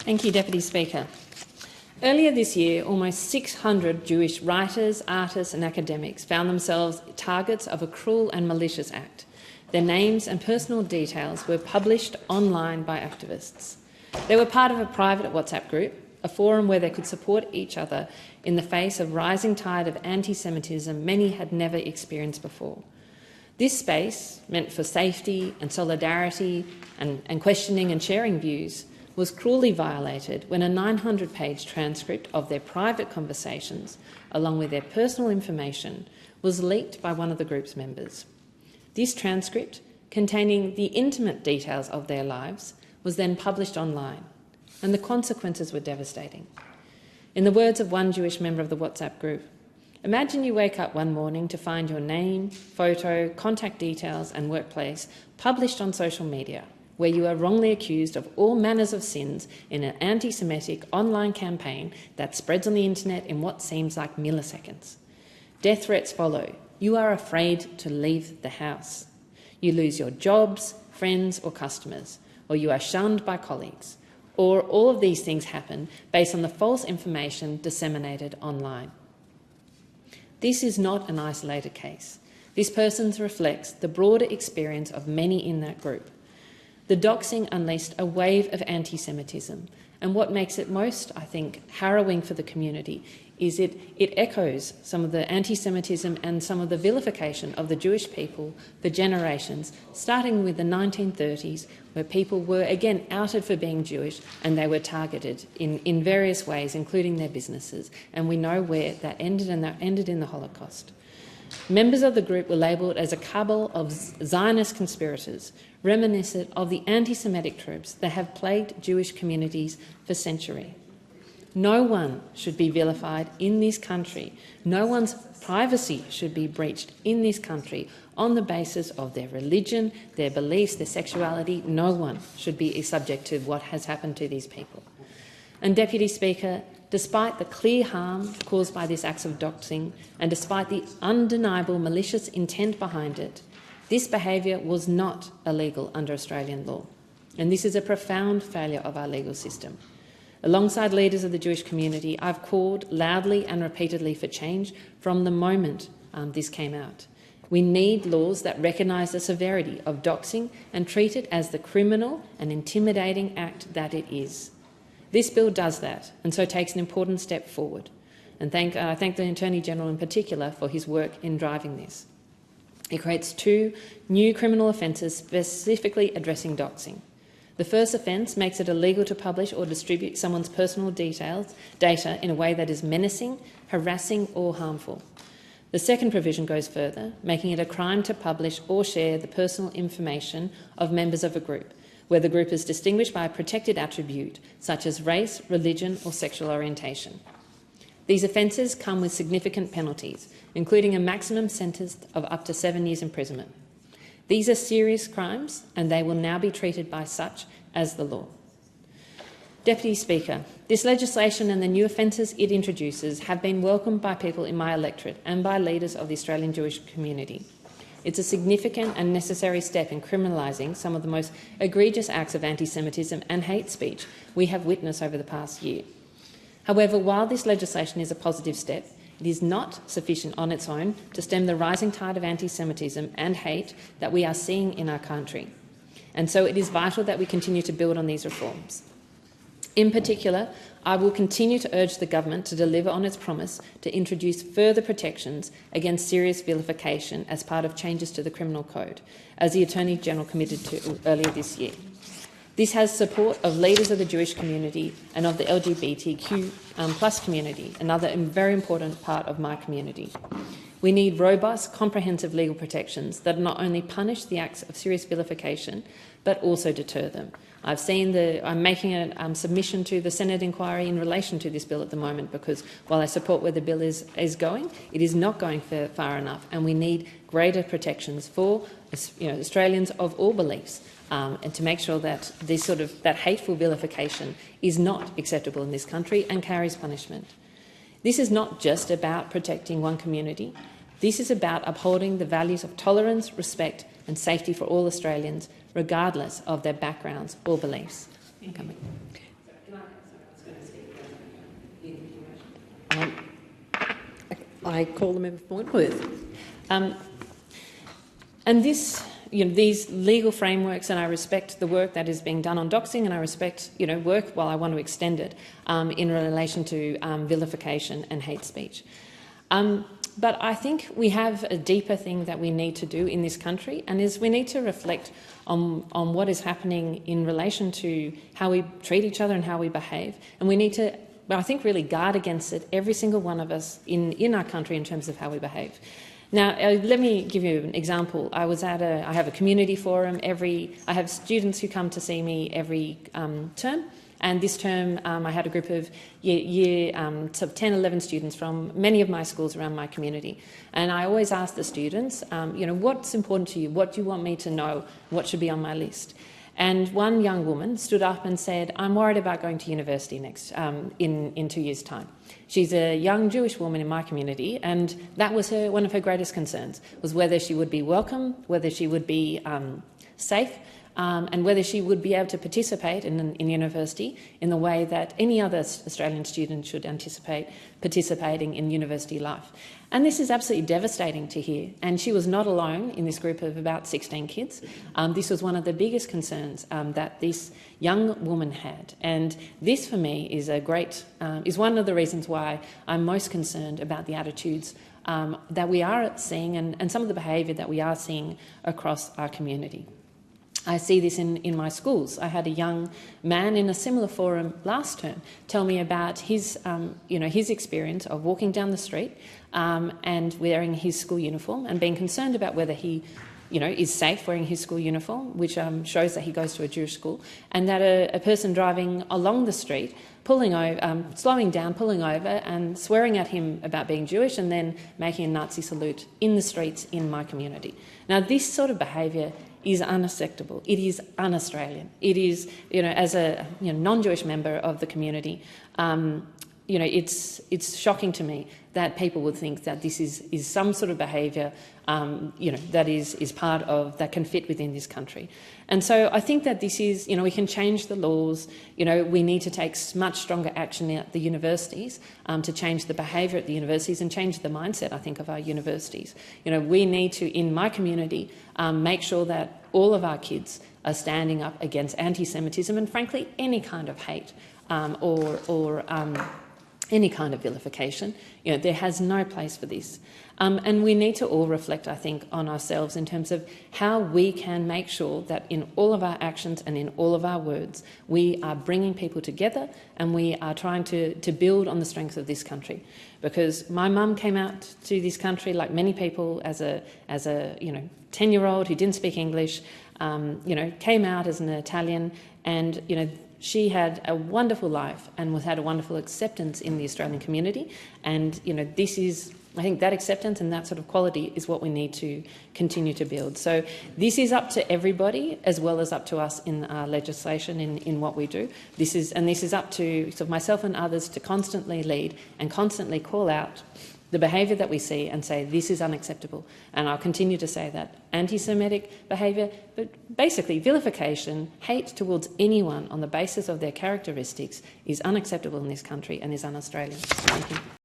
Thank you, Deputy Speaker. Earlier this year, almost 600 Jewish writers, artists and academics found themselves targets of a cruel and malicious act. Their names and personal details were published online by activists. They were part of a private WhatsApp group, a forum where they could support each other in the face of rising tide of anti-Semitism many had never experienced before. This space, meant for safety and solidarity and questioning and sharing views, was cruelly violated when a 900-page transcript of their private conversations, along with their personal information, was leaked by one of the group's members. This transcript, containing the intimate details of their lives, was then published online, and the consequences were devastating. In the words of one Jewish member of the WhatsApp group, imagine you wake up one morning to find your name, photo, contact details and workplace published on social media, where you are wrongly accused of all manners of sins in an anti-Semitic online campaign that spreads on the internet in what seems like milliseconds. Death threats follow. You are afraid to leave the house. You lose your jobs, friends or customers, or you are shunned by colleagues, or all of these things happen based on the false information disseminated online. This is not an isolated case. This person reflects the broader experience of many in that group. The doxing unleashed a wave of anti-Semitism, and what makes it most, I think, harrowing for the community is it echoes some of the anti-Semitism and some of the vilification of the Jewish people for generations, starting with the 1930s, where people were again outed for being Jewish and they were targeted in various ways, including their businesses. And we know where that ended, and that ended in the Holocaust. Members of the group were labelled as a cabal of Zionist conspirators, reminiscent of the anti-Semitic tropes that have plagued Jewish communities for centuries. No one should be vilified in this country. No one's privacy should be breached in this country on the basis of their religion, their beliefs, their sexuality. No one should be subject to what has happened to these people. And, Deputy Speaker, despite the clear harm caused by this act of doxing and despite the undeniable malicious intent behind it, this behaviour was not illegal under Australian law. And this is a profound failure of our legal system. Alongside leaders of the Jewish community, I've called loudly and repeatedly for change from the moment this came out. We need laws that recognise the severity of doxing and treat it as the criminal and intimidating act that it is. This bill does that, and so takes an important step forward. And I thank the Attorney-General in particular for his work in driving this. It creates 2 new criminal offences specifically addressing doxing. The first offence makes it illegal to publish or distribute someone's personal data in a way that is menacing, harassing or harmful. The second provision goes further, making it a crime to publish or share the personal information of members of a group, where the group is distinguished by a protected attribute such as race, religion or sexual orientation. These offences come with significant penalties, including a maximum sentence of up to 7 years imprisonment. These are serious crimes, and they will now be treated by such as the law. Deputy Speaker, this legislation and the new offences it introduces have been welcomed by people in my electorate and by leaders of the Australian Jewish community. It's a significant and necessary step in criminalising some of the most egregious acts of anti-Semitism and hate speech we have witnessed over the past year. However, while this legislation is a positive step, it is not sufficient on its own to stem the rising tide of anti-Semitism and hate that we are seeing in our country. And so it is vital that we continue to build on these reforms. In particular, I will continue to urge the government to deliver on its promise to introduce further protections against serious vilification as part of changes to the Criminal Code, as the Attorney-General committed to earlier this year. This has support of leaders of the Jewish community and of the LGBTQ plus community, another very important part of my community. We need robust, comprehensive legal protections that not only punish the acts of serious vilification, but also deter them. I'm making a submission to the Senate inquiry in relation to this bill at the moment, because while I support where the bill is going, it is not going far enough, and we need greater protections for Australians of all beliefs, and to make sure that that hateful vilification is not acceptable in this country and carries punishment. This is not just about protecting one community. This is about upholding the values of tolerance, respect and safety for all Australians, regardless of their backgrounds or beliefs. I call the member for Wentworth. And this, these legal frameworks, and I respect the work that is being done on doxing, and I respect, work while I want to extend it in relation to vilification and hate speech. But I think we have a deeper thing that we need to do in this country, and is we need to reflect on what is happening in relation to how we treat each other and how we behave. And we need to, I think, really guard against it, every single one of us in our country, in terms of how we behave. Now, let me give you an example. I have a community forum. I have students who come to see me every term. And this term, I had a group of year 10, 11 students from many of my schools around my community. And I always ask the students, what's important to you? What do you want me to know? What should be on my list? And one young woman stood up and said, I'm worried about going to university in 2 years' time. She's a young Jewish woman in my community, and that was one of her greatest concerns, was whether she would be welcome, whether she would be safe, and whether she would be able to participate in university in the way that any other Australian student should anticipate participating in university life. And this is absolutely devastating to hear. And she was not alone in this group of about 16 kids. This was one of the biggest concerns that this young woman had. And this, for me, is one of the reasons why I'm most concerned about the attitudes that we are seeing and some of the behaviour that we are seeing across our community. I see this in my schools. I had a young man in a similar forum last term tell me about his experience of walking down the street and wearing his school uniform and being concerned about whether he is safe wearing his school uniform, which shows that he goes to a Jewish school, and that a person driving along the street, slowing down, pulling over and swearing at him about being Jewish and then making a Nazi salute in the streets in my community. Now, this sort of behaviour is unacceptable. It is un-Australian. It is, as a non-Jewish member of the community, it's shocking to me that people would think that this is some sort of behaviour, that is part of, that can fit within this country. And so I think that this is, we can change the laws. We need to take much stronger action at the universities to change the behaviour at the universities and change the mindset, I think, of our universities. We need to, in my community, make sure that all of our kids are standing up against anti-Semitism and, frankly, any kind of hate or any kind of vilification. There has no place for this. And we need to all reflect, I think, on ourselves in terms of how we can make sure that in all of our actions and in all of our words, we are bringing people together and we are trying to build on the strength of this country. Because my mum came out to this country, like many people, as a 10-year-old who didn't speak English, came out as an Italian, and she had a wonderful life and had a wonderful acceptance in the Australian community. And, this is, I think, that acceptance and that sort of quality is what we need to continue to build. So this is up to everybody as well as up to us in our legislation, in what we do. This is up to myself and others to constantly lead and constantly call out the behaviour that we see and say this is unacceptable. And I'll continue to say that anti-Semitic behaviour, but basically vilification, hate towards anyone on the basis of their characteristics is unacceptable in this country and is un-Australian. Thank you.